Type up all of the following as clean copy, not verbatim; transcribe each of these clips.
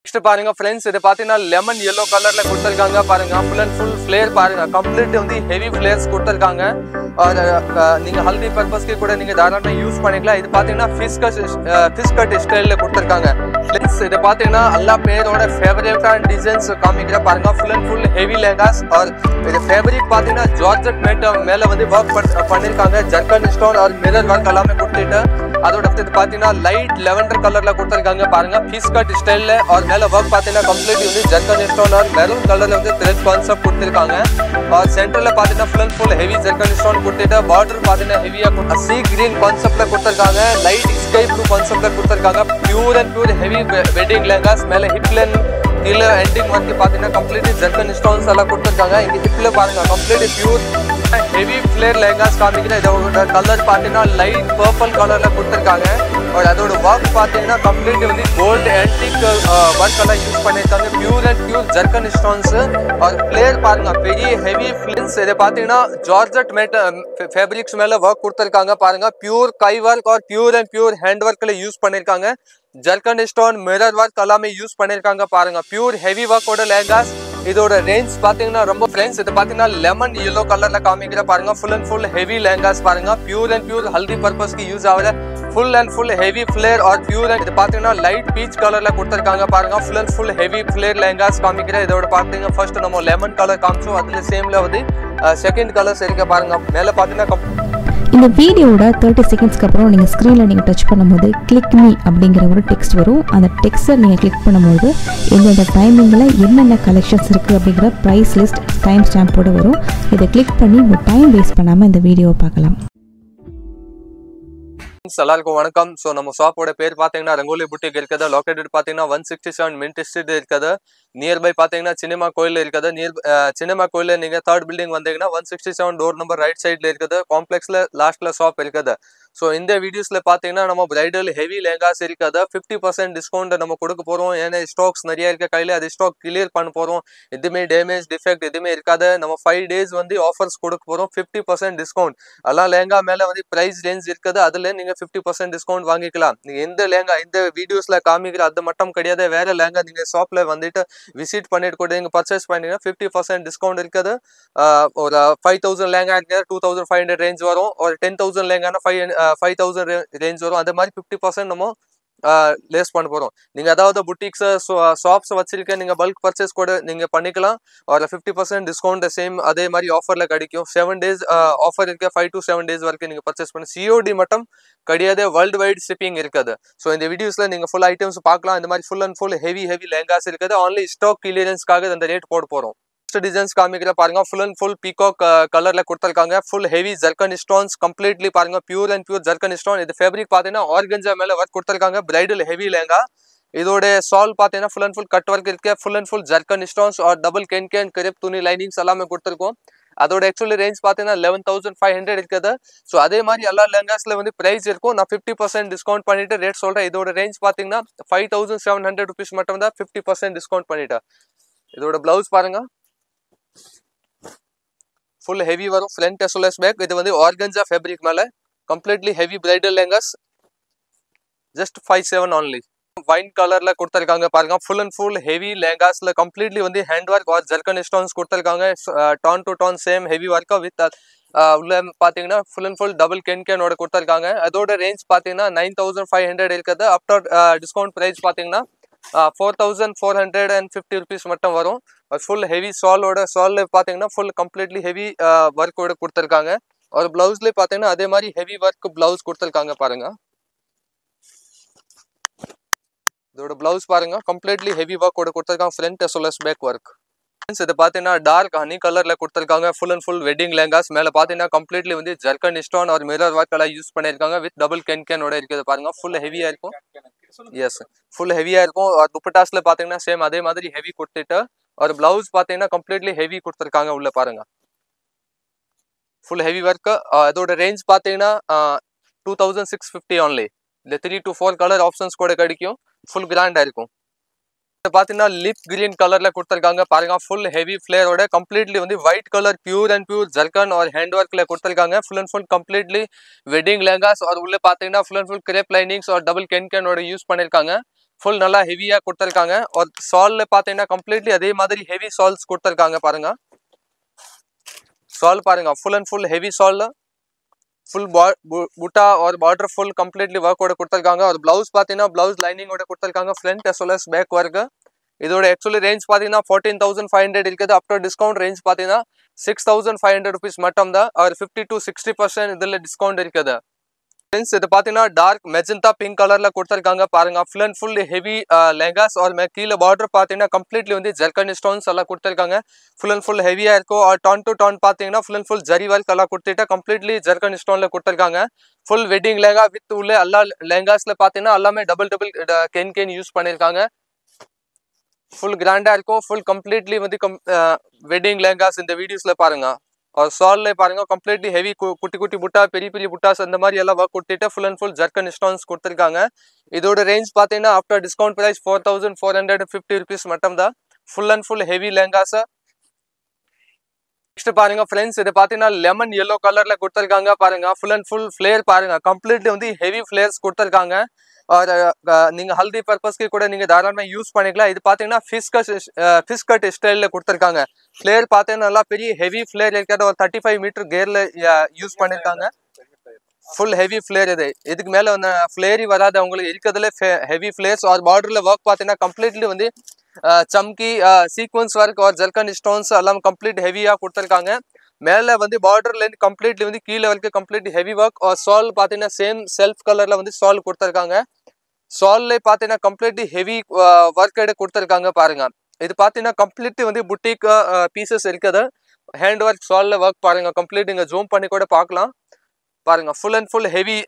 Next பாருங்க friends இது பாத்தீங்கன்னா லெமன் yellow கலர்ல கொடுத்திருக்காங்க பாருங்க full and full flare பாருங்க कंप्लीट வந்து heavy flares கொடுத்திருக்காங்க और நீங்க ஹல்தி பர்பஸ்க்கு கூட நீங்க தாராளமா யூஸ் பண்ணிக்கலாம் இது பாத்தீங்கன்னா fish cut ஸ்டைல்ல கொடுத்திருக்காங்க फ्रेंड्स இது பாத்தீங்கன்னா எல்லா பேரோட ஃபேவரட்டான டிசைன்ஸ் காமிக்கிற பாருங்க full and full heavy lehengas और இது ஃபேப்ரிக் பாத்தீங்கன்னா ஜார்ஜெட் மேல வந்து வர்க் பண்ணிருக்காங்க ஜர்கன் ஸ்டோன் और மிரர் வர்க் எல்லாமே கொடுத்திட்டு அதோட இது பாத்தீங்கன்னா லைட் லெவெண்டர் கலர்ல கொடுத்திருக்காங்க பாருங்க fish cut ஸ்டைல்ல और மேல வர்க் பாத்தீங்கன்னா कंप्लीट வந்து ஜர்கன் ஸ்டோன் और மெரூன் கலர்ல வந்து த்ரெட் கான்செப்ட் கொடுத்திருக்காங்க और சென்டர்ல பாத்தீங்கன்னா full and full heavy zircon stone கொடுத்திட்டு பார்டர் பாத்தீங்கன்னா ஹெவியா சி கிரீன் கான்செப்ட்ல கொடுத்திருக்காங்க லைட் ஸ்கை ப்ளூ கான்செப்ட்ல கொடுத்திருக்காங்க pure and pure heavy wedding lehengas மேல ஹிப் லைன் கீழ எண்டிங் வந்து பாத்தீங்கன்னா कंप्लीट ஜர்கன் ஸ்டோன்ஸ் எல்லாம் கொடுத்திருக்காங்க இங்க ஹிப்ல பாருங்க complete pure heavy flare lehengas காமிக்கிற இதோட கலர் பாத்தீங்கன்னா லைட் பர்பிள் கலர்ல கொடுத்திருக்காங்க और அதோட வர்க் பாத்தீங்கன்னா कंप्लीट வந்து கோல்ட் ஆன்டிக் வர்க் எல்லாம் யூஸ் பண்ணிருக்காங்க pure and pure zircon stones और flare பாருங்க பெரிய ஹெவி ஃபிலின்ஸ் இத பாத்தீங்கன்னா ஜார்ஜெட் ஃபேப்ரிக்ஸ் மேல வர்க் கொடுத்திருக்காங்க பாருங்க பியூர் கை வர்க் और பியூர் அண்ட் பியூர் ஹேண்ட் வர்க்ல யூஸ் பண்ணிருக்காங்க ஜர்கன் ஸ்டோன் மிரர் வர்க் எல்லாமே யூஸ் பண்ணிருக்காங்க பாருங்க பியூர் ஹெவி வர்க்கோட லெஹங்காஸ் இதோட ரேஞ்ச் பாத்தீங்கன்னா ரொம்ப ஃப்ரெண்ட்ஸ் இது பாத்தீங்கன்னா லெமன் yellow கலர்ல காமிக்கிற பாருங்க full and full heavy lehengas பாருங்க பியூர் அண்ட் பியூர் ஹல்தி பர்பஸ்க்கு யூஸ் ஆகுற full and full heavy flare और பியூர் இது பாத்தீங்கன்னா லைட் பீச் கலர்ல கொடுத்திருக்காங்க பாருங்க full and full heavy flare lehengas காமிக்கிற இதோட பாத்தீங்கன்னா ஃபர்ஸ்ட் நம்ம லெமன் கலர் காமிச்சோம் அதுல சேம்ல வந்து செகண்ட் கலர்ஸ் இருக்கு பாருங்க மேல பாத்தீங்கன்னா இந்த வீடியோட 30 செகண்ட்ஸ்க்கு அப்புறம் நீங்கள் ஸ்க்ரீனில் நீங்கள் டச் பண்ணும்போது கிளிக் மீ அப்படிங்கிற ஒரு டெக்ஸ்ட் வரும் அந்த டெக்ஸ்ட்டை நீங்கள் கிளிக் பண்ணும்போது எந்தெந்த டைமிங்கில் என்னென்ன கலெக்ஷன்ஸ் இருக்குது அப்படிங்கிற ப்ரைஸ் லிஸ்ட் டைம் ஸ்டாம்போடு வரும் இதை கிளிக் பண்ணி உங்கள் டைம் வேஸ்ட் பண்ணாமல் இந்த வீடியோவை பார்க்கலாம் எல்லாருக்கும் வணக்கம் சோ நம்ம ஷாப்போட பேர் பாத்தீங்கன்னா ரங்கோலி புட்டிக் இருக்குது லொகேட்டட் பாத்தீங்கன்னா 167 மின்ட் ஸ்ட்ரீட் இருக்குது நியர்பை பாத்தீங்கன்னா சினிமா கோயில் இருக்குது சினிமா கோயில நீங்க தேர்ட் பில்டிங் வந்தீங்கன்னா 167 டோர் நம்பர் ரைட் சைடுல இருக்குது காம்ப்ளெக்ஸ்ல லாஸ்ட்ல ஷாப் இருக்குது சோ இந்த வீடியோஸ்ல பாத்தீங்கன்னா நம்ம பிரைடல் ஹெவி லெஹங்காஸ் இருக்குது 50% டிஸ்கவுண்ட் நம்ம கொடுக்க போறோம் ஏன்னா ஸ்டாக்ஸ் நிறைய இருக்க கையில அது ஸ்டாக் கிளியர் பண்ண போறோம் எதுமே டேமேஜ் டிஃபெக்ட் எதுமே இருக்காது நம்ம 5 டேஸ் வந்து ஆஃபர்ஸ் கொடுக்க போறோம் 50% டிஸ்கவுண்ட் எல்லா லெஹங்கா மேல வந்து பிரைஸ் ரேஞ்ச் இருக்குது அதுல நீங்க 50% டிஸ்கவுண்ட் வாங்கிக்கலாம் நீங்க எந்த லெஹங்கா இந்த வீடியோஸ்ல காமிக்கிற அது மட்டும் கிடையாது வேற லெஹங்கா நீங்க ஷாப்ல வந்துட்டு விசிட் பண்ணிட்டு கூட நீங்க பர்ச்சேஸ் பண்ணீங்கன்னா 50% டிஸ்கவுண்ட் இருக்குது ஒரு 5000 லெஹங்கா இருக்கு 2500 ரேஞ்ச் வரும் ஒரு 10000 லெஹங்கானா 5000 ரேஞ்ச் வரும் அந்த மாதிரி 50% நம்ம லேஸ் பண்ண போறோம் நீங்க அதாவது புட்டிக்ஸ் ஷாப்ஸ் வச்சிருக்க நீங்க பல்க் பர்ச்சேஸ் கூட நீங்க பண்ணிக்கலாம் ஒரு 50% டிஸ்கவுண்ட் சேம் அதே மாதிரி ஆஃபர்ல கிடைக்கும் 7 டேஸ் ஆஃபர் இருக்கு 5 to 7 டேஸ் வரைக்கும் நீங்க பர்ச்சேஸ் பண்ணி COD மட்டும் கிடையாது வேர்ல்டு வைட் ஷிப்பிங் இருக்குது ஸோ இந்த வீடியோஸ்ல நீங்க ஃபுல் ஐட்டம்ஸ் பார்க்கலாம் இந்த மாதிரி full and full heavy lehengas இருக்குது ஆன்லி ஸ்டாக் கிளியரன்ஸ்க்காக அந்த ரேட் போட போறோம் டிசைன்ஸ் காமிக்கிற பாருங்க ஃபுல் அண்ட் ஃபுல் பீகாக் கலர்ல கொடுத்திருக்காங்க full heavy zircon stones completely பாருங்க pure and pure zircon stone இது ஃபேப்ரிக் பாத்தீங்கன்னா ஆர்கன்ஜா மேல ஒர்க் கொடுத்திருக்காங்க பிரைடல் ஹெவி லெஹங்கா இதோட சால் பாத்தீங்கன்னா full and full cut work இருக்கு full and full zircon stones और டபுள் கேன் கிரிப் துணி லைனிங்ஸ் எல்லாமே கொடுத்திருக்கோம் அதோட ஆக்சுவலி ரேஞ்ச் பாத்தீங்கன்னா 11500 இருக்குது ஸோ அதே மாதிரி எல்லா லெஹங்காஸ்ல வந்து பிரைஸ் இருக்கும் நான் 50% டிஸ்கவுண்ட் பண்ணிட்டு ரேட் சொல்றேன் இதோட ரேஞ்ச் பாத்தீங்கன்னா 5700 rupees மட்டும் தான் 50% டிஸ்கவுண்ட் பண்ணிட்டேன் இதோட பிளவுஸ் பாருங்க full heavy வரும் front as well as back இது வந்து organza fabric மேல completely heavy bridal lehengas just 57 only wine கலர்ல கொடுத்திருக்காங்க பாருங்க full and full heavy lehengasல completely வந்து hand work or zircon stones கொடுத்திருக்காங்க tone to tone same heavy work with உள்ள பாத்தீங்கன்னா full and full double can ஓட கொடுத்திருக்காங்க அதோட ரேஞ்ச் பாத்தீங்கன்னா 9500 இருக்குது ஆஃப்டர் டிஸ்கவுண்ட் பிரைஸ் பாத்தீங்கன்னா 4450 rupees மட்டும் வரும் ஃபுல் ஹெவி சாலோட சால்ல பாத்தீங்கன்னா ஃபுல் கம்ப்ளீட்லி ஹெவி ஒர்க்கோட கொடுத்திருக்காங்க ஒரு பிளவுஸ்ல பாத்தீங்கன்னா அதே மாதிரி ஹெவி ஒர்க் பிளவுஸ் கொடுத்திருக்காங்க பாருங்க இதோட பிளவுஸ் பாருங்க கம்ப்ளீட்லி ஹெவி ஒர்க்கோட கொடுத்திருக்காங்க front as well as back work இது பாத்தீங்கன்னா டார்க் ஹனி கலர்ல கொடுத்திருக்காங்க full and full wedding lehengas மேல பாத்தீங்கன்னா கம்ப்ளீட்லி வந்து ஜர்கன் ஸ்டோன் और மிரர் ஒர்க் எல்லாம் யூஸ் பண்ணிருக்காங்க வித் டபுள் கேன் ஓட இருக்குது பாருங்க ஃபுல் ஹெவியா இருக்கும் எஸ் ஃபுல் ஹெவியா இருக்கும் துப்பட்டாஸ்ல பாத்தீங்கன்னா சேம் அதே மாதிரி ஹெவி கொடுத்துட்டு और பிளவுஸ் பாத்தீங்கன்னா கம்ப்ளீட்லி ஹெவி கொடுத்திருக்காங்க உள்ள பாருங்க ஃபுல் ஹெவி ஒர்க் அதோட ரேஞ்ச் பாத்தீங்கன்னா 2650 only இந்த 3 to 4 கலர் ஆப்ஷன்ஸ் கூட கிடைக்கும் ஃபுல் கிராண்டா இருக்கும் பாத்தீங்கன்னா லிப் கிரீன் கலர்ல கொடுத்திருக்காங்க பாருங்க ஃபுல் ஹெவி ஃபிளேரோட கம்ப்ளீட்லி வந்து white colour pure and pure ஜர்கன் और ஹேண்ட் ஒர்க்ல கொடுத்திருக்காங்க full and full completely wedding lehengas और உள்ள பாத்தீங்கன்னா full and full crepe linings और டபுள் கேன் ஓட யூஸ் பண்ணிருக்காங்க ஃபுல் நல்லா ஹெவியா கொடுத்திருக்காங்க. ஒரு சால்ல பாத்தீங்கன்னா கம்ப்ளீட்லி அதே மாதிரி ஹெவி சால்ஸ் கொடுத்திருக்காங்க பாருங்க. சால் பாருங்க ஃபுல் அண்ட் ஃபுல் ஹெவி சால், ஃபுல் புட்டா और பார்டர் ஃபுல் கம்ப்ளீட்லி ஒர்க் ஓட கொடுத்திருக்காங்க. ஒரு பிளவுஸ் பாத்தீங்கன்னா பிளவுஸ் லைனிங் ஓட கொடுத்திருக்காங்க front as well as back work. இதோட ஆக்சுவலி ரேஞ்ச் பாத்தீங்கன்னா 14,500 இருக்குது. ஆஃப்டர் டிஸ்கவுண்ட் ரேஞ்ச் பாத்தீங்கன்னா 6,500 rupees மட்டும் தான். और 50 to 60% இதுல டிஸ்கவுண்ட் இருக்குது. फ्रेंड्स இது பாத்தீங்கன்னா டார்க் மெஜந்தா பிங்க் கலர்ல கொடுத்திருக்காங்க பாருங்க. Full and full heavy lehengas और கீழ பார்டர் பாத்தீங்கன்னா கம்ப்ளீட்லி வந்து ஜர்கன் ஸ்டோன்ஸ் எல்லாம் கொடுத்திருக்காங்க. ஃபுல் அண்ட் ஃபுல் ஹெவியா இருக்கும். और டான் டு டான் பாத்தீங்கன்னா full and full zari work எல்லாம் கொடுத்துட்டு கம்ப்ளீட்லி ஜர்கன் ஸ்டோன்ல கொடுத்திருக்காங்க. ஃபுல் வெட்டிங் லெஹங்கா வித் உள்ள எல்லா லெஹங்காஸ்ல பாத்தீங்கன்னா எல்லாமே டபுள் கேன் யூஸ் பண்ணிருக்காங்க. ஃபுல் கிராண்டா இருக்கும். ஃபுல் கம்ப்ளீட்லி வந்து வெட்டிங் லெஹங்காஸ் இந்த வீடியோஸ்ல பாருங்க. और சால்ல பாருங்க கம்ப்ளீட்லி ஹெவி குட்டி குட்டி புட்டா பெரிய புட்டாஸ் அந்த மாதிரி எல்லாம் ஒர்க் கொடுத்துட்டு full and full zircon stones கொடுத்திருக்காங்க. இதோட ரேஞ்ச் பாத்தீங்கன்னா ஆஃப்டர் டிஸ்கவுண்ட் பிரைஸ் 4,450 rupees மட்டும் தான். Full and full heavy lehengas. Next பாருங்க ஃப்ரெண்ட்ஸ் இது பாத்தீங்கன்னா லெமன் yellow கலர்ல கொடுத்திருக்காங்க பாருங்க. ஃபுல் அண்ட் ஃபுல் ஃபிளேர் பாருங்க கம்ப்ளீட்லி வந்து ஹெவி ஃபிளேர்ஸ் கொடுத்திருக்காங்க. और நீங்க ஹல்தி பர்பஸ்க்கு கூட நீங்க தாராளமா யூஸ் பண்ணிக்கலாம். இது பாத்தீங்கன்னா ஃபிஷ் கட் ஸ்டைல்ல கொடுத்திருக்காங்க. ஃபிளேர் பாத்தீங்கன்னா நல்லா பெரிய ஹெவி ஃபிளேர் இருக்கிறது. ஒரு 35 மீட்டர் கேர்ல யூஸ் பண்ணிருக்காங்க. ஃபுல் ஹெவி ஃபிளேர் இது. இதுக்கு மேல வந்து ஃபிளேரி வராது உங்களுக்கு இருக்கிறதுல ஹெவி ஃபிளேர்ஸ். और பார்டர்ல ஒர்க் பாத்தீங்கன்னா கம்ப்ளீட்லி வந்து சம்கி சீக்வன்ஸ் ஒர்க் और ஜர்கன் ஸ்டோன்ஸ் எல்லாம் கம்ப்ளீட் ஹெவியா கொடுத்திருக்காங்க. மேல வந்து பார்டர்ல இருந்து கம்ப்ளீட்லி வந்து கீழ வரைக்கும் கம்ப்ளீட் ஹெவி ஒர்க். और சால் பாத்தீங்கன்னா சேம் செல்ஃப் கலர்ல வந்து சால் கொடுத்திருக்காங்க. சால்ல பாத்தீங்கன்னா கம்ப்ளீட்லி ஹெவி ஒர்க் கொடுத்திருக்காங்க பாருங்க. இது பாத்தீங்கன்னா கம்ப்ளீட்லி வந்து புட்டிக் பீசஸ் இருக்குது. ஹேண்ட் ஒர்க் சால்ல ஒர்க் பாருங்க கம்ப்ளீட் நீங்க ஜூம் பண்ணி கூட பார்க்கலாம் பாருங்க. Full and full heavy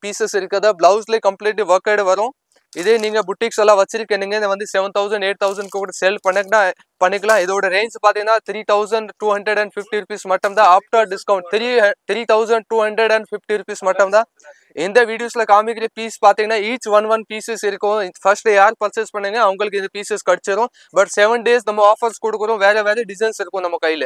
pieces இருக்குது. பிளவுஸ்ல கம்ப்ளீட்லி ஒர்க் வரும். இதே நீங்க புட்டிக்ஸ் எல்லாம் வச்சிருக்கீங்க வந்து 7,000 8,000 கூட சேல் பண்ணிக்கலாம். இதோட ரேஞ்ச் பாத்தீங்கன்னா 3,250 rupees மட்டும் தான். ஆஃப்டர் டிஸ்கவுண்ட் 3,250 rupees மட்டும் தான். இந்த வீடியோஸ்ல காமிக்கிற பீஸ் பாத்தீங்கன்னா ஈச் ஒன் பீசஸ் இருக்கும். ஃபர்ஸ்ட் யார் பர்ச்சேஸ் பண்ணுங்க அவங்களுக்கு இந்த பீசஸ் கிடைச்சிரும். பட் 7 days நம்ம ஆஃபர்ஸ் கொடுக்குறோம். வேற டிசைன்ஸ் இருக்கும் நம்ம கையில.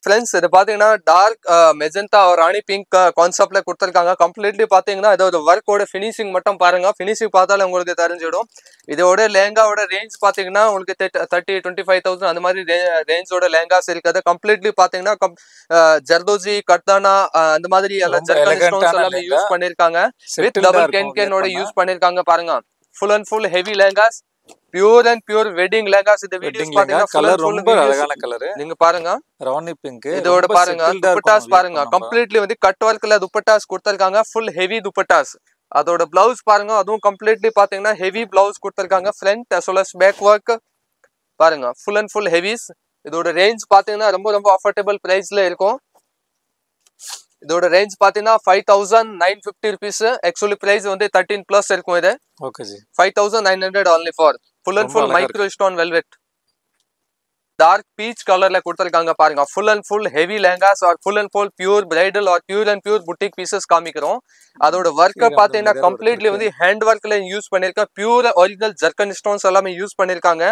ஃப்ரெண்ட்ஸ் இது பாத்தீங்கன்னா டார்க் மெஜந்தா और ராணி பிங்க் கான்செப்ட்ல கொடுத்திருக்காங்க. கம்ப்ளீட்லி பாத்தீங்கன்னா இதோட ஒர்க்கோட ஃபினிஷிங் மட்டும் பாருங்க. ஃபினிஷிங் பார்த்தாலே உங்களுக்கு தெரிஞ்சிடும். இதோட லெஹங்காவோட ரேஞ்ச் பாத்தீங்கன்னா உங்களுக்கு 30,25,000 அந்த மாதிரி ரேஞ்சோட லெஹங்காஸ் இருக்குது. கம்ப்ளீட்லி பாத்தீங்கன்னா ஜர்தோஜி கர்தானா அந்த மாதிரி எல்லாம் ஜர்கன் ஸ்டோன்ஸ் எல்லாமே யூஸ் பண்ணிருக்காங்க. வித் டபுள் கேனோட யூஸ் பண்ணிருக்காங்க பாருங்க. Full and full heavy lehengas, pure and pure wedding lehengas. இந்த வீடியோஸ் பாத்தீங்கன்னா கலர் ரொம்ப அழகான கலர். நீங்க பாருங்க ராணி பிங்க். இதோட பாருங்க துப்பட்டாஸ் பாருங்க கம்ப்ளீட்லி வந்து கட் வர்க்ல துப்பட்டாஸ் கொடுத்திருக்காங்க. Full heavy dupattas. அதோட பிளவுஸ் பாருங்க அதுவும் கம்ப்ளீட்லி பாத்தீங்கன்னா ஹெவி பிளவுஸ் கொடுத்திருக்காங்க. Front as well as back work பாருங்க ஃபுல் அண்ட் ஃபுல் ஹெவிஸ். இதோட ரேஞ்ச் பாத்தீங்கன்னா ரொம்ப அஃபோர்டபிள் பிரைஸ்ல இருக்கும். இதோட ரேஞ்ச் பாத்தீங்கன்னா 5,950 rupees. ஆக்சுவலி பிரைஸ் வந்து 13+ இருக்கும். இது ஓகே ஜி 5,900 only for full and full micro stone velvet. Dark peach கலர்ல கொடுத்திருக்காங்க பாருங்க. Full and full heavy lehengas और full and full pure bridal और pure and pure boutique pieces காமிக்கிறோம். அதோட ஒர்க்க பாத்தீங்கன்னா கம்ப்ளீட்லி வந்து ஹேண்ட் ஒர்க்ல யூஸ் பண்ணிருக்காங்க. பியூர் ஒரிஜினல் ஜர்கன் ஸ்டோன்ஸ் எல்லாமே யூஸ் பண்ணிருக்காங்க.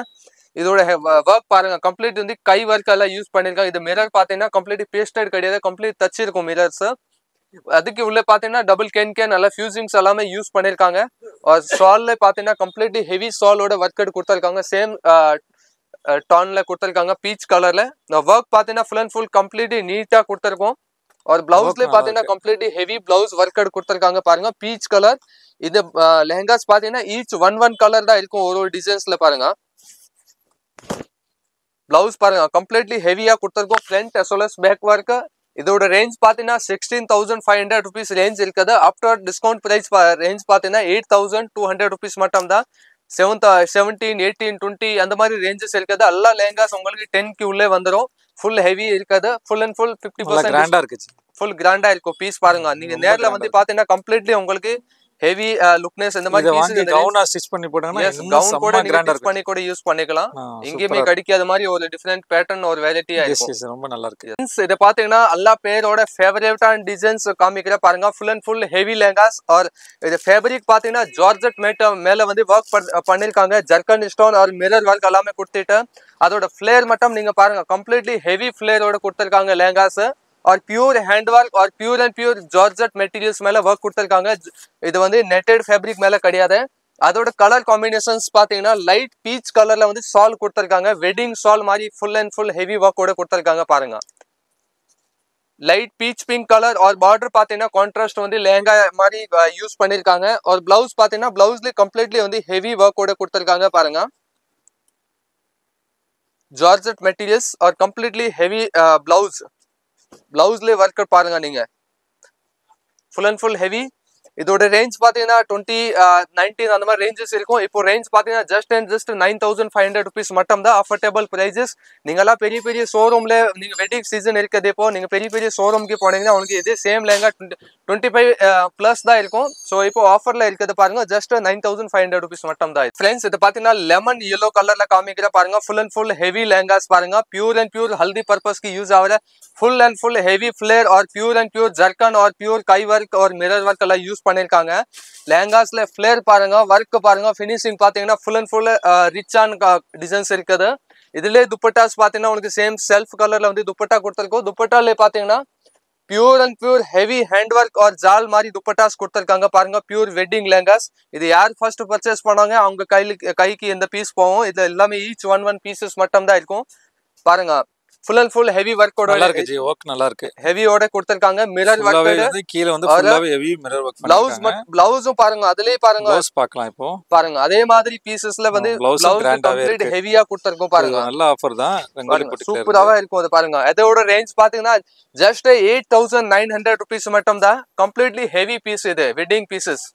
இதோட ஒர்க் பாருங்க கம்ப்ளீட் வந்து கை ஒர்க் எல்லாம் யூஸ் பண்ணிருக்காங்க. இது மிரர் பாத்தீங்கன்னா கம்ப்ளீட் பேஸ்டட் கிடையாது. கம்ப்ளீட் தச்சிருக்கும் மிரர்ஸ். அதுக்கு உள்ள பாத்தீங்கன்னா டபுள் கேன் எல்லாம் ஃபியூசிங்ஸ் எல்லாமே யூஸ் பண்ணிருக்காங்க. और சால்ல பாத்தீங்கன்னா கம்ப்ளீட்லி ஹெவி சாலோட ஒர்க் கொடுத்திருக்காங்க. சேம் டான்ல கொடுத்திருக்காங்க பீச் கலர்ல. ஒர்க் பாத்தீங்கன்னா ஃபுல் அண்ட் ஃபுல் கம்ப்ளீட்லி நீட்டா கொடுத்திருக்கோம். और பிளவுஸ்ல பாத்தீங்கன்னா கம்ப்ளீட்லி ஹெவி பிளவுஸ் ஒர்க் கொடுத்திருக்காங்க பாருங்க பீச் கலர். இது லெஹங்காஸ் பாத்தீங்கன்னா ஈச் ஒன் கலர் தான் இருக்கும் ஒரு டிசைன்ஸ்ல பாருங்க. பிளவுஸ் பாருங்க கம்ப்ளீட்லி ஹெவியா கொடுத்திருக்கோம். Front as well as back work. இதோட ரேஞ்ச் பாத்தீங்கன்னா 16,500 rupees ரேஞ்ச் இருக்குது. ஆஃப்டர் டிஸ்கவுண்ட் பிரைஸ் ரேஞ்ச் பாத்தீங்கன்னா 8,200 rupees மட்டும் தான். 17, 18, 20 அந்த மாதிரி ரேஞ்சஸ் இருக்குது. எல்லா லெஹங்காஸ் உங்களுக்கு 10K உள்ளே வந்துடும். ஃபுல் ஹெவி இருக்குது. ஃபுல் அண்ட் ஃபுல் 50% கிராண்டா இருக்கு. ஃபுல் கிராண்டா இருக்கும் பீஸ் பாருங்க. நீங்க நேர்ல வந்து பாத்தீங்கன்னா கம்ப்ளீட்லி உங்களுக்கு ஹெவி லுக்னஸ் இந்த மாதிரி பீஸ் கவுனா ஸ்டிட்ச் பண்ணி போடுங்க. கவுன் கூட நீங்க ஸ்டிட்ச் பண்ணி கூட யூஸ் பண்ணிக்கலாம். எங்கேயுமே கிடைக்காத மாதிரி ஒரு டிஃபரண்ட் பேட்டர்ன் ஒரு வெரைட்டியா இருக்கும். ரொம்ப நல்லா இருக்கு. இத பாத்தீங்கன்னா எல்லா பேரோட ஃபேவரட்டான டிசைன்ஸ் காமிக்கிற பாருங்க. Full and full heavy lehengas. और இது ஃபேப்ரிக் பாத்தீங்கன்னா ஜார்ஜெட் மேல வந்து ஒர்க் பண்ணிருக்காங்க. ஜர்கன் ஸ்டோன் और மிரர் ஒர்க் எல்லாமே கொடுத்துட்டு அதோட ஃபிளேர் மட்டும் நீங்க பாருங்க கம்ப்ளீட்லி ஹெவி ஃபிளேரோட கொடுத்திருக்காங்க லெஹங்காஸ். और प्योर हैंड वर्क और pure and pure georgette materials மேல வர்க் கொடுத்திருக்காங்க. இது வந்து நெட்டட் ஃபேப்ரிக் மேல கிடையாது. அதோட கலர் காம்பினேஷன்ஸ் பாத்தீங்கன்னா லைட் பீச் கலர்ல வந்து சால் கொடுத்திருக்காங்க. வெட்டிங் சால் மாதிரி ஃபுல் அண்ட் ஃபுல் ஹெவி ஒர்க்கோட கொடுத்திருக்காங்க பாருங்க. லைட் பீச் பிங்க் கலர் और பார்டர் பாத்தீங்கன்னா கான்ட்ராஸ்ட் வந்து லெஹங்கா மாதிரி யூஸ் பண்ணிருக்காங்க. और ब्लाउज பாத்தீங்கன்னா ब्लाउஸ்ல கம்ப்ளீட்லி வந்து ஹெவி ஒர்க்கோட கொடுத்திருக்காங்க பாருங்க. ஜார்ஜெட் மெட்டீரியல்ஸ் और கம்ப்ளீட்லி ஹெவி ब्लाउஸ்ல ஒர்க் பாருங்க நீங்க. Full and full heavy. இதோட ரேஞ்ச் பாத்தீங்கன்னா 19 அந்த மாதிரி ரேஞ்சஸ் இருக்கும். இப்போ ரேஞ்ச் பாத்தீங்கன்னா ஜஸ்ட் 9500 rupees மட்டும் தான் அஃபோர்டபிள் பிரைசஸ். நீங்கலாம் பெரிய பெரிய ஷோரூம்ல நீங்க வெட்டிங் சீசன் இருக்குது. இப்போ நீங்க பெரிய பெரிய ஷோரூம்க்கு போனீங்கன்னா உங்களுக்கு இதே சேம் லெஹங்கா 25 பிளஸ் தான் இருக்கும். ஸோ இப்போ ஆஃபர்ல இருக்குது பாருங்க. ஜஸ்ட் 9500 rupees மட்டும் தான். ஃப்ரெண்ட்ஸ் இது பாத்தீங்கன்னா லெமன் yellow கலர்ல காமிக்கிற பாருங்க. Full and full heavy lehengas பாருங்க. பியூர் அண்ட் பியூர் ஹல்தி பர்பஸ்க்கு யூஸ் ஆகிற full and full heavy flare और प्योर एंड प्योर जर्कन और प्योर काई वर्क और मिरर वर्क எல்லாம் யூஸ் பண்ணிருக்காங்க. லெஹங்காஸ்ல ஃப்ளேர் பாருங்க, வர்க் பாருங்க, ஃபினிஷிங் பாத்தீங்கன்னா ஃபுல் அண்ட் ஃபுல் ரிச்சான டிசைன்ஸ் இருக்குது. இதுல துப்பட்டாஸ் பாத்தீங்கன்னா உங்களுக்கு சேம் செல்ஃப் கலர்ல வந்து துப்பட்டா கொடுத்திருக்கோம். துப்பட்டால பாத்தீங்கன்னா pure and pure heavy hand work और ஜால் மாதிரி துப்பட்டாஸ் கொடுத்திருக்காங்க பாருங்க. Pure wedding lehengas. இது யார் ஃபர்ஸ்ட் பர்ச்சேஸ் பண்ணாங்க அவங்க கைக்கு இந்த பீஸ் போகும். இது எல்லாமே ஈச் ஒன் பீசஸ் மட்டும் தான் இருக்கும் பாருங்க. Full and full heavy work நல்லா இருக்கு ஜி. வர்க் நல்லா இருக்கு. हेवी ஓட கொடுத்திருக்காங்க. மிரர் வர்க் வந்து கீழ வந்து ஃபுல்லாவே ஹெவி மிரர் வர்க் பண்ணிருக்காங்க. ப்ளவுஸும் பாருங்க. அதுலயே பாருங்க ப்ளவுஸ் பார்க்கலாம் இப்போ. பாருங்க அதே மாதிரி பீசஸ்ல வந்து ப்ளவுஸ் கம்ப்ளீட் ஹெவியா கொடுத்திருக்கோம் பாருங்க. நல்ல ஆஃபர் தான். ரங்கோலி புட்டிக்ல சூப்பராவா இருக்கும் அது பாருங்க. இதோட ரேஞ்ச் பாத்தீங்கன்னா ஜஸ்ட் 8900 rupees மட்டும் தான். கம்ப்ளீட்லி ஹெவி பீஸ் இது வெட்டிங் பீசஸ்.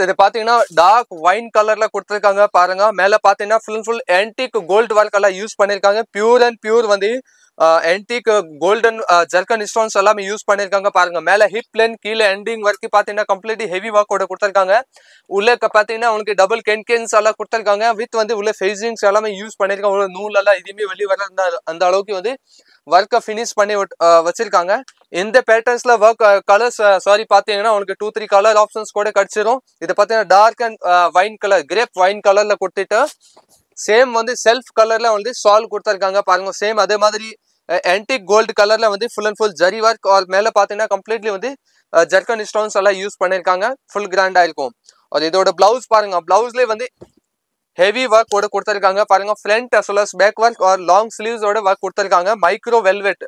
இது பாத்தீங்கன்னா டார்க் வைன் கலர்ல கொடுத்திருக்காங்க பாருங்க. மேல பாத்தீங்கன்னா full and full antique gold work எல்லாம் யூஸ் பண்ணிருக்காங்க. பியூர் அண்ட் பியூர் வந்து ஆன்டிக் கோல்டன் ஜர்கன் ஸ்டோன்ஸ் எல்லாமே யூஸ் பண்ணிருக்காங்க பாருங்க. மேல ஹிப் லென் கீழே எண்டிங் வரைக்கும் பாத்தீங்கன்னா கம்ப்ளீட்லி ஹெவி ஒர்க்கோட கொடுத்திருக்காங்க. உள்ள பாத்தீங்கன்னா உங்களுக்கு டபுள் கென்கென்ஸ் எல்லாம் கொடுத்திருக்காங்க. வித் வந்து உள்ள ஃபேசிங்ஸ் எல்லாமே யூஸ் பண்ணிருக்காங்க. நூல் எல்லாம் எதுவுமே வெளியே வர அந்த அளவுக்கு வந்து ஒர்க்கை ஃபினிஷ் பண்ணி வச்சிருக்காங்க. இந்த பேட்டர்ன்ஸ்ல ஒர்க் கலர்ஸ் சாரி பாத்தீங்கன்னா உங்களுக்கு 2-3 கலர் ஆப்ஷன்ஸ் கூட கிடைச்சிரும். இது பாத்தீங்கன்னா dark and wine colour crepe wine கலர்ல கொடுத்துட்டு சேம் வந்து செல்ஃப் கலர்ல வந்து சால் கொடுத்திருக்காங்க பாருங்க. சேம் அதே மாதிரி ஆன்டிக் கோல்டு கலர்ல வந்து full and full zari work और மேல பாத்தீங்கன்னா கம்ப்ளீட்லி வந்து ஜர்கன் ஸ்டோன்ஸ் எல்லாம் யூஸ் பண்ணிருக்காங்க. ஃபுல் கிராண்டா இருக்கும். और இதோட பிளவுஸ் பாருங்க. பிளவுஸ்ல வந்து ஹெவி ஒர்க் ஓட கொடுத்திருக்காங்க பாருங்க. Front as well as back work और லாங் ஸ்லீவ்ஸ் ஓட ஒர்க் கொடுத்திருக்காங்க. Micro velvet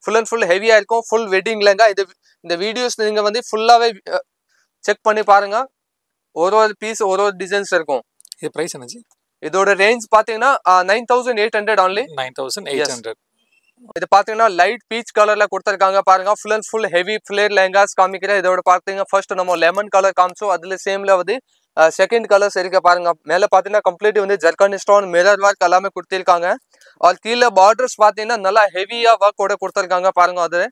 full and full ஹெவியா இருக்கும். Full wedding lehenga. இந்த வீடியோஸ் நீங்க வந்து ஃபுல்லாவே செக் பண்ணி பாருங்க. ஒரு பீஸ் ஒரு டிசைன்ஸ் இருக்கும். இது பிரைஸ் என்னது? இதோட ரேஞ்ச் பாத்தீங்கன்னா 9800 only. 9800. இது பாத்தீங்கன்னா லைட் பீச் கலர்ல கொடுத்திருக்காங்க பாருங்க. Full and full heavy Flair lehengas காமிக்கிறேன். இதோட பாத்தீங்கன்னா ஃபர்ஸ்ட் நம்ம லெமன் கலர் காமிச்சோம். அதுல சேம்ல வந்து செகண்ட் கலர்ஸ் இருக்கு பாருங்க. மேல பாத்தீங்கன்னா கம்ப்ளீட் வந்து ஜர்கன் ஸ்டோன் மிரர் ஒர்க் எல்லாமே கொடுத்திருக்காங்க. और கீழே பார்டர்ஸ் பாத்தீங்கன்னா நல்லா ஹெவியா ஒர்க் ஓட கொடுத்திருக்காங்க பாருங்க. அது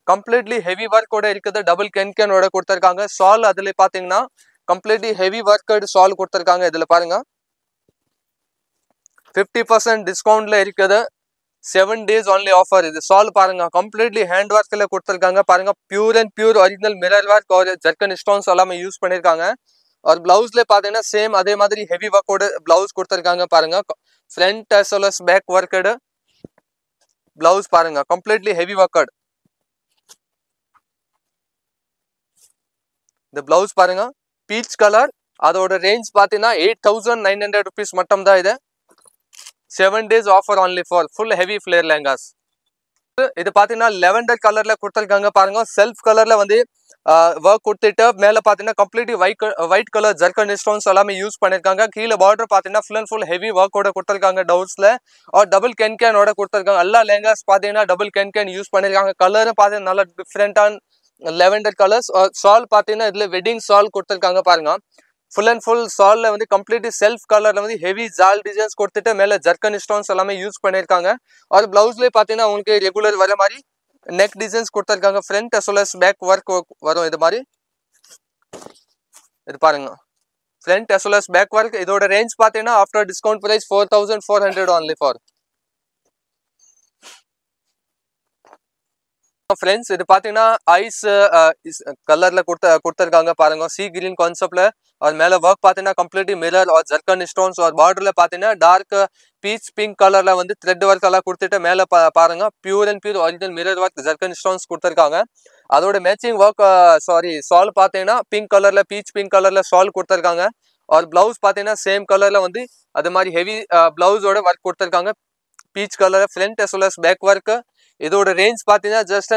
கம்ப்ளீட்லி ஹெவி ஒர்க் ஓட இருக்குது. டபுள் கேன் ஓட கொடுத்திருக்காங்க. சால் அதுல பாத்தீங்கன்னா கம்ப்ளீட்லி ஹெவி ஒர்க் சால் கொடுத்திருக்காங்க. இதுல பாருங்க 50% டிஸ்கவுண்ட்ல இருக்குது. 7 days only ஆஃபர். இது சால் பாருங்க. கம்ப்ளீட்லி ஹேண்ட் ஒர்க்ல கொடுத்திருக்காங்க பாருங்க. Pure and pure original mirror work और ஜர்கன் ஸ்டோன்ஸ் எல்லாமே யூஸ் பண்ணிருக்காங்க. और ब्लाउஸ்ல பாத்தீங்கன்னா சேம் அதே மாதிரி ஹெவி ஒர்க்கோட பிளவுஸ் கொடுத்திருக்காங்க பாருங்க. Front as well as back worked blouse பாருங்க. Completely heavy worked. இந்த பிளவுஸ் பாருங்க பீச் கலர். அதோட ரேஞ்ச் பாத்தீங்கன்னா 8900 rupees மட்டும் தான். இது 7 days offer only for full heavy flare lehengas. இது பாத்தீங்கன்னா லெவெண்டர் கலர்ல கொடுத்திருக்காங்க பாருங்க. செல்ஃப் கலர்ல வந்து ஒர்க் கொடுத்துட்டு மேல பாத்தீங்கன்னா completely white colour zircon stones எல்லாமே யூஸ் பண்ணிருக்காங்க. கீழே பார்டர் பாத்தீங்கன்னா ஃபுல் அண்ட் ஃபுல் ஹெவி ஒர்க்கோட கொடுத்திருக்காங்க டவுட்ஸ்ல. और டபுள் கேனோட கொடுத்திருக்காங்க. எல்லா லெஹங்காஸ் பாத்தீங்கன்னா டபுள் கேன் யூஸ் பண்ணிருக்காங்க. கலரும் பாத்தீங்கன்னா நல்லா டிஃப்ரெண்டான லெவெண்டர் கலர்ஸ். சால் பாத்தீங்கன்னா இதுல வெட்டிங் சால் கொடுத்திருக்காங்க பாருங்க. ஃபுல் அண்ட் ஃபுல் சால்ல வந்து கம்ப்ளீட்லி செல்ஃப் கலர்ல வந்து ஹெவி ஜால் டிசைன்ஸ் கொடுத்துட்டு மேல ஜர்கன் ஸ்டோன்ஸ் எல்லாமே யூஸ் பண்ணிருக்காங்க. और பிளவுஸ்ல பாத்தீங்கன்னா உங்களுக்கு ரெகுலர் வர மாதிரி நெக் டிசைன்ஸ் கொடுத்திருக்காங்க. Front as well as back work வரும். இது மாதிரி இது பாருங்க. Front as well as back work. இதோட ரேஞ்ச் பாத்தீங்கன்னா after discount price 4400 only for. Friends இது பாத்தீங்கன்னா ஐஸ் கலர்ல கொடுத்துருக்காங்க பாருங்க, சி கிரீன் கான்செப்ட்ல. और மேல ஒர்க் பாத்தீங்கன்னா கம்ப்ளீட்லி மிரர் और ஜர்கன் ஸ்டோன்ஸ் और பார்டர்ல பாத்தீங்கன்னா டார்க் பீச் பிங்க் கலர்ல வந்து த்ரெட் ஒர்க் எல்லாம் கொடுத்துட்டு மேல பாருங்க pure and pure original mirror work zircon stones கொடுத்துருக்காங்க. அதோட மேட்சிங் ஒர்க் சால் பாத்தீங்கன்னா பிங்க் கலர்ல பீச் பிங்க் கலர்ல சால் கொடுத்துருக்காங்க. और பிளவுஸ் பாத்தீங்கன்னா சேம் கலர்ல வந்து அது மாதிரி ஹெவி பிளவுஸோட ஒர்க் கொடுத்துருக்காங்க peach colour front as well as back work. இதோட ரேஞ்ச் பாத்தீங்கன்னா ஜஸ்ட்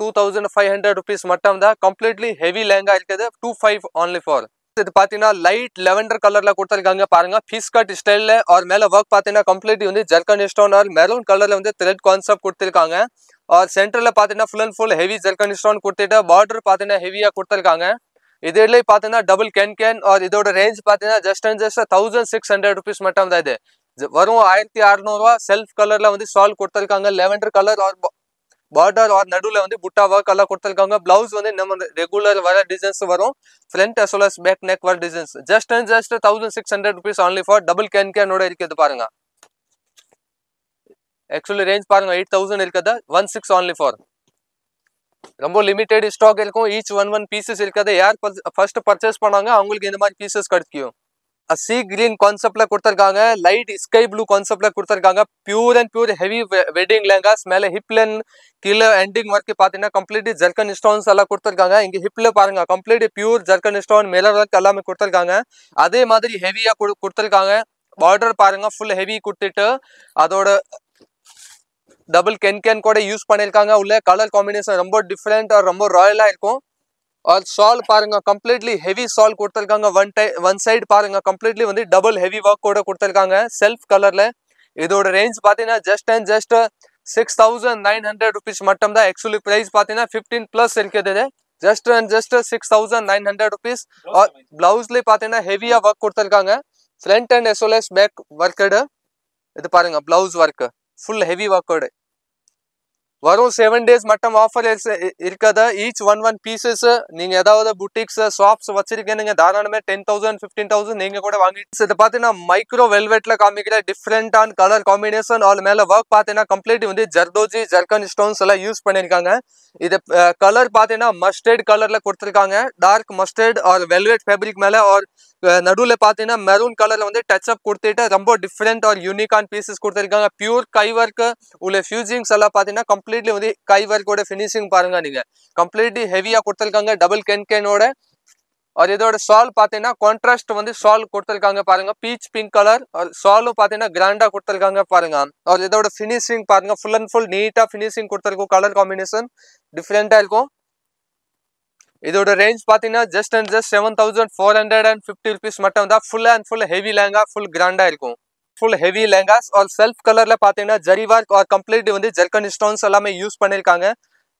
2500 rupees மட்டும் தான். கம்ப்ளீட்லி ஹெவி லெஹங்கா இருக்குது 25 only for. இது பாத்தீங்கன்னா லைட் லெவெண்டர் கலர்ல கொடுத்துருக்காங்க பாருங்க, பீஸ் கட் ஸ்டைல்ல. और மேல ஒர்க் பாத்தீங்கன்னா கம்ப்ளீட்லி வந்து ஜர்கன் ஸ்டோன் और மெரூன் கலர்ல வந்து த்ரெட் கான்செப்ட் கொடுத்துருக்காங்க. और சென்டர்ல பாத்தீங்கன்னா full and full heavy zircon stone கொடுத்துட்டு பார்டர் பாத்தீங்கன்னா ஹெவியா கொடுத்துருக்காங்க. இதுல பாத்தீங்கன்னா டபுள் கேன் और இதோட ரேஞ்ச் பாத்தீங்கன்னா ஜஸ்ட் 1600 rupees மட்டும் தான். இது வரும் 1600 ரூபா. செல்ஃப் கலர்ல வந்து சால் கொடுத்துருக்காங்க லெவெண்டர் கலர் और பார்டர் और நடுவுல வந்து புட்டா ஒர்க் எல்லாம் கொடுத்துருக்காங்க. பிளவுஸ் வந்து நம்ம ரெகுலர் வர டிசைன்ஸ் வரும், front as well as back neck வர designs. Just 1600 rupees only for. Double கேனோட இருக்குது பாருங்க. ஆக்சுவலி ரேஞ்ச் பாருங்க 8000 இருக்குது, 16 only for. ரொம்ப லிமிடெட் ஸ்டாக் இருக்கும், ஈச் ஒன் பீசஸ் இருக்குது. யார் ஃபர்ஸ்ட் பர்ச்சேஸ் பண்ணாங்க அவங்களுக்கு இந்த மாதிரி பீசஸ் கிடைக்கும். सी ग्रीन கான்செப்ட்ல கொடுத்திருக்காங்க, லைட் ஸ்கை ப்ளூ கான்செப்ட்ல கொடுத்திருக்காங்க. Pure and pure heavy wedding lehengas. மேல ஹிப்ல கீழே எண்டிங் வர்க் பாத்தீங்கன்னா கம்ப்ளீட்லி ஜர்கன் ஸ்டோன்ஸ் எல்லாம் கொடுத்திருக்காங்க. இங்க ஹிப்ல பாருங்க complete pure zircon stone mirror work எல்லாமே கொடுத்திருக்காங்க. அதே மாதிரி ஹெவியா கொடுத்திருக்காங்க. பார்டர் பாருங்க ஃபுல் ஹெவி கொடுத்துட்டு அதோட டபுள் கேன் கூட யூஸ் பண்ணிருக்காங்க. உள்ள கலர் காம்பினேஷன் ரொம்ப டிஃப்ரெண்ட் और ரொம்ப ராயலா இருக்கும். और साल பாருங்க கம்ப்ளீட்லி ஹெவி சால் கொடுத்திருக்காங்க. ஒன் சைடு பாருங்க கம்ப்ளீட்லி வந்து டபுள் ஹெவி ஒர்க் கூட கொடுத்திருக்காங்க செல்ஃப் கலர்ல. இதோட ரேஞ்ச் பாத்தீங்கன்னா ஜஸ்ட் 6900 rupees மட்டும் தான். ஆக்சுவலி பிரைஸ் பாத்தீங்கன்னா 15 plus இருக்குது. Just 6900 rupees. और பிளவுஸ்ல பாத்தீங்கன்னா ஹெவியா ஒர்க் கொடுத்திருக்காங்க, front and as well as back ஒர்க்கடு. இது பாருங்க பிளவுஸ் ஒர்க் ஃபுல் ஹெவி ஒர்க்கோட வரும். 7 days மட்டும் ஆஃபர் இருக்குது. ஈச் ஒன் பீசஸ் நீங்க ஏதாவது புட்டிக்ஸ் ஷாப்ஸ் வச்சிருக்கீங்க தாராளமே 10,000 15,000 நீங்க கூட வாங்கிட்டு. இது பாத்தீங்கன்னா மைக்ரோ வெல்வெட்ல காமிக்கிற டிஃப்ரெண்டான கலர் காம்பினேஷன். और மேல ஒர்க் பாத்தீங்கன்னா கம்ப்ளீட் வந்து ஜர்தோஜி ஜர்கன் ஸ்டோன்ஸ் எல்லாம் யூஸ் பண்ணிருக்காங்க. இது கலர் பாத்தீங்கன்னா மஸ்டர்ட் கலர்ல கொடுத்திருக்காங்க, டார்க் மஸ்டர்ட் और வெல்வெட் ஃபேப்ரிக் மேல. और நடுவுல பாத்தீங்கன்னா மெரூன் கலர்ல வந்து டச் அப் கொடுத்துட்டு ரொம்ப டிஃப்ரெண்ட் और யூனிக்கான பீசஸ் கொடுத்திருக்காங்க. பியூர் கை ஒர்க் உள்ள ஃபியூசிங்ஸ் எல்லாம் பாத்தீங்கன்னா கம்ப்ளீட்லி வந்து கை ஒர்க்கோட ஃபினிஷிங் பாருங்க நீங்க கம்ப்ளீட்லி ஹெவியா கொடுத்திருக்காங்க டபுள் கேனோட. और இதோட சால் பாத்தீங்கன்னா கான்ட்ராஸ்ட் வந்து சால் கொடுத்திருக்காங்க பாருங்க, பீச் பிங்க் கலர். और சாலும் பாத்தீங்கன்னா கிராண்டா கொடுத்திருக்காங்க பாருங்க. और இதோட ஃபினிஷிங் பாருங்க ஃபுல் அண்ட் ஃபுல் நீட்டா ஃபினிஷிங் கொடுத்திருக்கும், கலர் காம்பினேஷன் டிஃப்ரெண்டா இருக்கும். இதோட ரேஞ்ச் பாத்தீங்கன்னா ஜஸ்ட் 7450 rupees மட்டும் தான். Full and full heavy lehenga full கிராண்டா இருக்கும், फुल हेवी लहंगास और सेल्फ कलर पातीना जरी वर्क और कंप्लीट வந்து ஜர்கன் ஸ்டோன்ஸ் எல்லாமே யூஸ் பண்ணிருக்காங்க.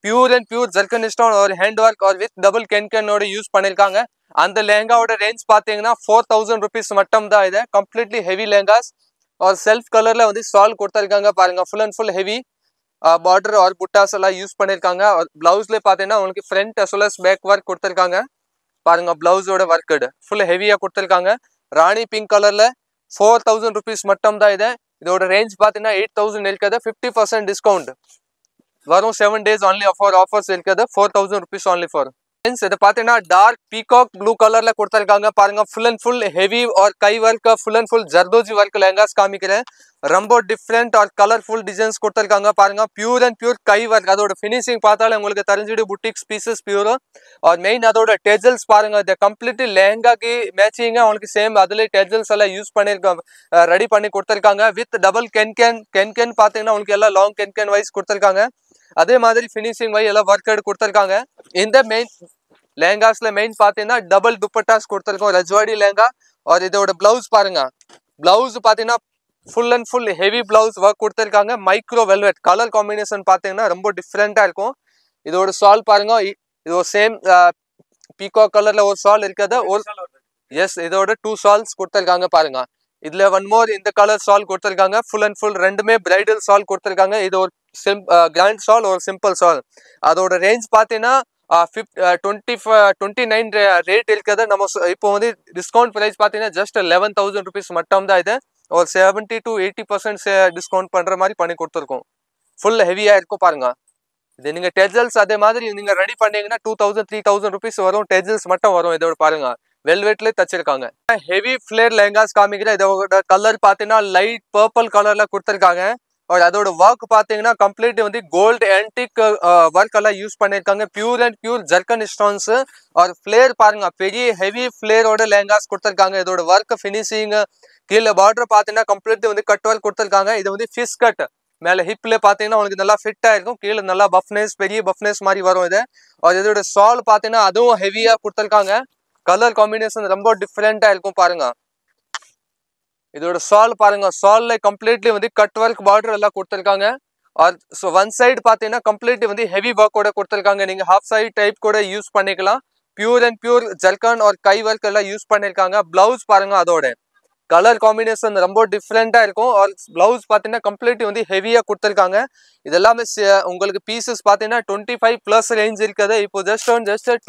Pure and pure zircon stone और ஹேண்ட் ஒர்க் और வித் டபுள் கேனோட யூஸ் பண்ணிருக்காங்க. அந்த லெஹங்காவோட ரேஞ்ச் பாத்தீங்கன்னா 4000 rupees மட்டும் தான். இது கம்ப்ளீட்லி ஹெவி லெஹங்காஸ் और सेल्फ கலர்ல வந்து சால் கொடுத்திருக்காங்க பாருங்க, full and full heavy border और புட்டாஸ் எல்லாம் யூஸ் பண்ணிருக்காங்க. और ब्लाउஸ்ல பாத்தீங்கன்னா உங்களுக்கு front as well as back work கொடுத்திருக்காங்க பாருங்க. ब्लाउஸோட ஒர்க் ஃபுல் ஹெவியா கொடுத்திருக்காங்க. ராணி பிங்க் கலர்ல 4000 rupees மட்டும் தான். இதோட ரேஞ்ச் பாத்தீங்கன்னா 8000 இருக்குது. 50% டிஸ்கவுண்ட் வரும். 7 days only ஆஃபர்ஸ் இருக்குது. 4000 rupees only for. இது பாத்தீங்கன்னா டார்க் பீகாக் ப்ளூ கலர்ல கொடுத்திருக்காங்க பாருங்க, ஃபுல் அண்ட் ஃபுல் ஹெவி और கை work full and full zardozi work lehengas காமிக்கிறேன். ரொம்ப டிஃப்ரெண்ட் और கலர்ஃபுல் டிசைன்ஸ் கொடுத்திருக்காங்க பாருங்க. பியூர் அண்ட் பியூர் கை ஒர்க், அதோட ஃபினிஷிங் பார்த்தாலே உங்களுக்கு தெரிஞ்சிடு புட்டிக்ஸ் பீசஸ் பியூர். और மெயின் அதோட டெஜல்ஸ் பாருங்க, இது கம்ப்ளீட்லி லெஹங்காக்கு மேட்சிங்கா உங்களுக்கு சேம் அதுல டெஜல்ஸ் எல்லாம் யூஸ் பண்ணிருக்காங்க, ரெடி பண்ணி கொடுத்திருக்காங்க. வித் டபுள் கேன் பாத்தீங்கன்னா உங்களுக்கு எல்லாம் லாங் கேன் வைஸ் கொடுத்திருக்காங்க. அதே மாதிரி ஃபினிஷிங் வை எல்லாம் ஒர்க் கொடுத்திருக்காங்க. இந்த மெயின் லெஹங்காஸ்ல மெயின் பாத்தீங்கன்னா டபுள் துப்பட்டாஸ் கொடுத்திருக்கோம் ரஜ்வாடி லெஹங்கா. और இதோட பிளவுஸ் பாருங்க, பிளவுஸ் பாத்தீங்கன்னா full and full heavy blouse work கொடுத்திருக்காங்க. மைக்ரோ வெல்வெட் கலர் காம்பினேஷன் பாத்தீங்கன்னா ரொம்ப டிஃப்ரெண்டா இருக்கும். இதோட சால் பாருங்க, இது சேம் பீகாக் கலர்ல ஒரு சால் இருக்குது. ஒரு எஸ் இதோட 2 சால்ஸ் கொடுத்திருக்காங்க பாருங்க. இதுல ஒன் மோர் இந்த கலர் சால் கொடுத்திருக்காங்க. ஃபுல் அண்ட் ஃபுல் ரெண்டுமே பிரைடல் சால் கொடுத்திருக்காங்க. இது ஒரு கிராண்ட் சால் ஒரு சிம்பிள் சால். அதோட ரேஞ்ச் பாத்தீங்கன்னா 29 ரேட் இருக்குது. நம்ம இப்போ வந்து டிஸ்கவுண்ட் பிரைஸ் பாத்தீங்கன்னா ஜஸ்ட் 11,000 rupees மட்டும் தான். இது ஒரு 70 to 80% டிஸ்கவுண்ட் பண்ற மாதிரி பண்ணி கொடுத்துருக்கோம். ஃபுல் ஹெவியா இருக்கும் பாருங்க. இது நீங்க டெசல்ஸ் அதே மாதிரி நீங்க ரெடி பண்ணீங்கன்னா 2000 3000 rupees வரும். டெசல்ஸ் மட்டும் வரும். இதோட பாருங்க வெல்வெட்ல தச்சிருக்காங்க. ஹெவி ஃபிளேர் லெஹங்காஸ் காமிக்கிற. இதோட கலர் பாத்தீங்கன்னா லைட் பர்பிள் கலர்ல கொடுத்திருக்காங்க. और அதோட ஒர்க் பாத்தீங்கன்னா கம்ப்ளீட் வந்து கோல்ட் ஆன்டிக் ஒர்க் எல்லாம் யூஸ் பண்ணிருக்காங்க. Pure and pure zircon stones. और ஃபிளேர் பாருங்க பெரிய ஹெவி ஃபிளேரோட லெஹங்காஸ் கொடுத்திருக்காங்க. இதோட ஒர்க் ஃபினிஷிங் கீழே பார்டர் பாத்தீங்கன்னா கம்ப்ளீட் வந்து கட் ஒர்க் கொடுத்திருக்காங்க. இது வந்து ஃபிஷ் கட். மேல ஹிப்ல பாத்தீங்கன்னா உங்களுக்கு நல்லா ஃபிட் ஆயிருக்கும். கீழே நல்லா பஃப்னஸ் பெரிய பஃப்னஸ் மாதிரி வரும் இது. और இதோட சால் பாத்தீங்கன்னா அதுவும் ஹெவியா கொடுத்திருக்காங்க. கலர் காம்பினேஷன் ரொம்ப டிஃபரெண்டா இருக்கும் பாருங்க. இதோட சால் பாருங்க. சால்ல கம்ப்ளீட்லி வந்து கட் ஒர்க் பார்டர் எல்லாம் கொடுத்திருக்காங்க. और ஒன் சைடு பாத்தீங்கன்னா கம்ப்ளீட் வந்து ஹெவி ஒர்க்கோட கொடுத்திருக்காங்க. நீங்க ஹாஃப் சைடு டைப் கூட யூஸ் பண்ணிக்கலாம். பியூர் அண்ட் பியூர் ஜர்கன் और கை ஒர்க் எல்லாம் யூஸ் பண்ணிருக்காங்க. பிளவுஸ் பாருங்க அதோட கலர் காம்பினேஷன் ரொம்ப டிஃப்ரெண்டா இருக்கும். और பிளவுஸ் பாத்தீங்கன்னா கம்ப்ளீட் வந்து ஹெவியா கொடுத்திருக்காங்க. இதெல்லாமே உங்களுக்கு பீசஸ் பாத்தீங்கன்னா 25 பிளஸ் ரேஞ்ச் இருக்குது. இப்போ ஜஸ்ட்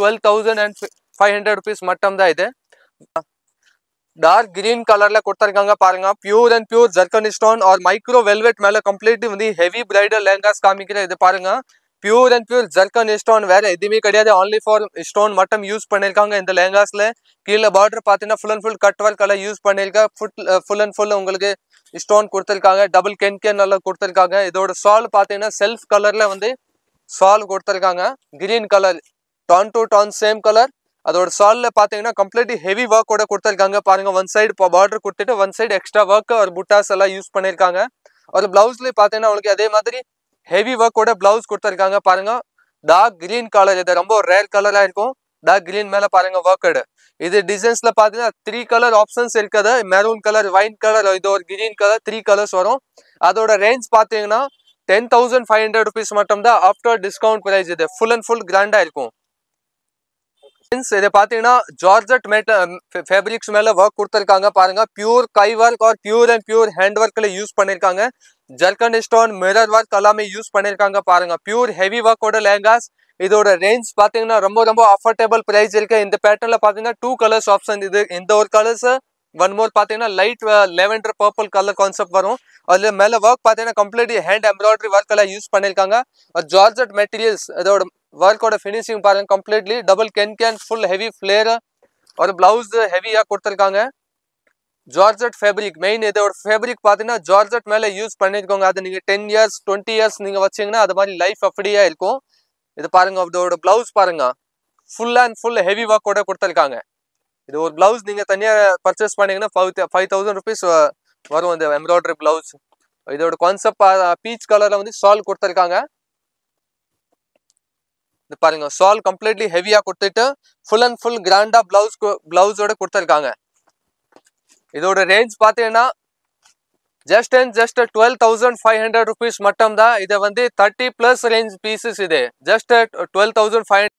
12,500 rupees மட்டும் தான் இது. டார்க் கிரீன் கலர்ல கொடுத்திருக்காங்க பாருங்க. Pure and pure zircon stone और மைக்ரோ வெல்வெட் மேல கம்ப்ளீட் வந்து ஹெவி பிரைடல் லெஹங்காஸ் காமிக்கிற. இது பாருங்க pure and pure zircon stone வேற எதுவுமே கிடையாது. only ஃபார் ஸ்டோன் மட்டும் யூஸ் பண்ணிருக்காங்க இந்த லெஹங்காஸ்ல. கீழே பார்டர் பாத்தீங்கன்னா full and full cut work எல்லாம் யூஸ் பண்ணிருக்காங்க. ஃபுல் அண்ட் ஃபுல் உங்களுக்கு ஸ்டோன் கொடுத்திருக்காங்க. டபுள் கேன் எல்லாம் கொடுத்திருக்காங்க. இதோட சால் பாத்தீங்கன்னா செல்ஃப் கலர்ல வந்து சால் கொடுத்திருக்காங்க. Green colour tone to tone same colour. அதோட சால்ல பாத்தீங்கன்னா கம்ப்ளீட் ஹெவி ஒர்க்கோட கொடுத்திருக்காங்க பாருங்க. ஒன் சைடு பார்டர் கொடுத்துட்டு ஒன் சைடு எக்ஸ்ட்ரா ஒர்க் और புட்டாஸ் எல்லாம் யூஸ் பண்ணிருக்காங்க. और பிளவுஸ்ல பாத்தீங்கன்னா உங்களுக்கு அதே மாதிரி ஹெவி ஒர்க்கோட பிளவுஸ் கொடுத்திருக்காங்க பாருங்க. Dark green colour. இது ரொம்ப ரேர் கலரா இருக்கும். டார்க் கிரீன் மேல பாருங்க ஒர்க்கடு. இது டிசைன்ஸ்ல பாத்தீங்கன்னா 3 கலர் ஆப்ஷன்ஸ் இருக்குது. மெரூன் கலர், வைன் கலர், இது ஒரு கிரீன் கலர், 3 கலர்ஸ் வரும். அதோட ரேஞ்ச் பாத்தீங்கன்னா 10,500 rupees மட்டும் தான் ஆஃப்டர் டிஸ்கவுண்ட் பிரைஸ். இது ஃபுல் அண்ட் ஃபுல் கிராண்டா இருக்கும். இதை பாத்தீங்கன்னா ஜார்ஜெட் ஃபேப்ரிக்ஸ் மேல ஒர்க் கொடுத்திருக்காங்க பாருங்க. பியூர் கை ஒர்க் और பியூர் அண்ட் பியூர் ஹேண்ட் ஒர்க்ல யூஸ் பண்ணிருக்காங்க. ஜர்கன் ஸ்டோன் மிரர் ஒர்க் எல்லாமே யூஸ் பண்ணிருக்காங்க பாருங்க. பியூர் ஹெவி ஒர்க்கோட லெஹங்காஸ். இதோட ரேஞ்ச் பாத்தீங்கன்னா ரொம்ப ரொம்ப அஃபோர்டபுள் பிரைஸ் இருக்கு. இந்த பேட்டர்ன்ல பாத்தீங்கன்னா 2 கலர்ஸ் ஆப்ஷன். இது இந்த ஒரு கலர்ஸ் ஒன் மோர் பாத்தீங்கன்னா light lavender purple colour concept வரும். அதுல மேல ஒர்க் பாத்தீங்கன்னா கம்ப்ளீட் ஹேண்ட் எம்ப்ராய்டரி ஒர்க் எல்லாம் யூஸ் பண்ணிருக்காங்க. ஜார்ஜெட் மெட்டீரியல்ஸ் இதோட ஒர்க்கோட ஃபினிஷிங் பாருங்க. Completely double can full heavy flare और பிளவுஸ் ஹெவியா கொடுத்திருக்காங்க. Georgette fabric main. இதோட ஃபேப்ரிக் பாத்தீங்கன்னா ஜார்ஜெட் மேல யூஸ் பண்ணிருக்கோங்க. அது நீங்க 10 years 20 years நீங்க வச்சீங்கன்னா அது மாதிரி லைஃப் அப்படியே இருக்கும். இது பாருங்க இதோட பிளவுஸ் பாருங்க. ஃபுல் அண்ட் ஃபுல் ஹெவி ஒர்க்கோட கொடுத்திருக்காங்க. இது ஒரு பிளவுஸ் நீங்க தனியா பர்ச்சேஸ் பண்ணீங்கன்னா 5,000 rupees வரும் இந்த எம்ப்ராய்டரி பிளவுஸ். இதோட கான்செப்ட் பீச் கலர்ல வந்து சால் கொடுத்திருக்காங்க. இது பாருங்க சால் கம்ப்ளீட்லி ஹெவியா கொடுத்துட்டு ஃபுல் அண்ட் ஃபுல் கிராண்டா பிளவுஸோட கொடுத்திருக்காங்க. இதோட ரேஞ்ச் பாத்தீங்கன்னா ஜஸ்ட் 12,500 rupees மட்டும் தான். இதை வந்து 30 பிளஸ் ரேஞ்ச் பீசஸ். இது ஜஸ்ட் 12,500